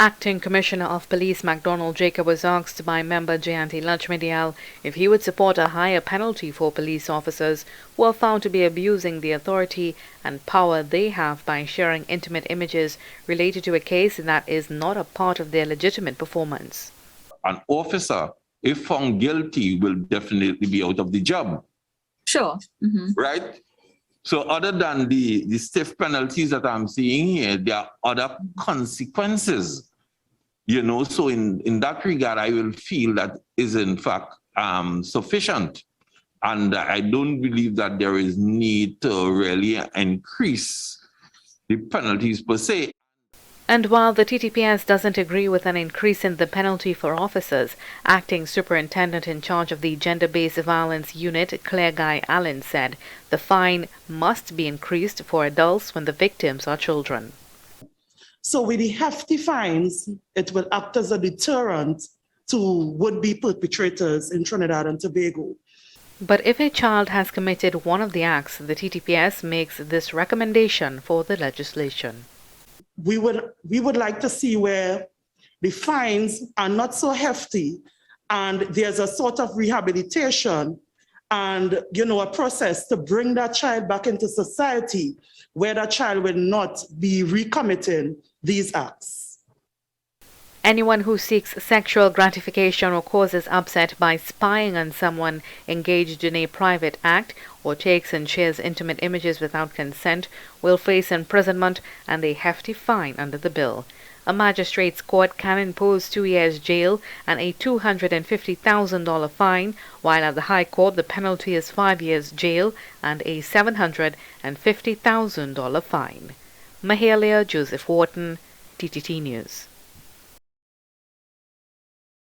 Acting Commissioner of Police Mcdonald Jacob was asked by member Jayanti Lachmidial if he would support a higher penalty for police officers who are found to be abusing the authority and power they have by sharing intimate images related to a case that is not a part of their legitimate performance. An officer, if found guilty, will definitely be out of the job. Sure. Right? So other than the stiff penalties that I'm seeing here, there are other consequences. So in that regard, I will feel that is in fact sufficient. And I don't believe that there is need to really increase the penalties per se. And while the TTPS doesn't agree with an increase in the penalty for officers, Acting Superintendent in charge of the Gender-Based Violence Unit, Claire Guy Allen, said the fine must be increased for adults when the victims are children. So with the hefty fines, it will act as a deterrent to would-be perpetrators in Trinidad and Tobago. But if a child has committed one of the acts, the TTPS makes this recommendation for the legislation. We would like to see where the fines are not so hefty and there's a sort of rehabilitation and, a process to bring that child back into society where that child will not be recommitting these acts. Anyone who seeks sexual gratification or causes upset by spying on someone engaged in a private act or takes and shares intimate images without consent will face imprisonment and a hefty fine under the bill. A magistrate's court can impose 2 years jail and a $250,000 fine, while at the High Court the penalty is 5 years jail and a $750,000 fine. Mahalia Joseph-Wharton, TTT News.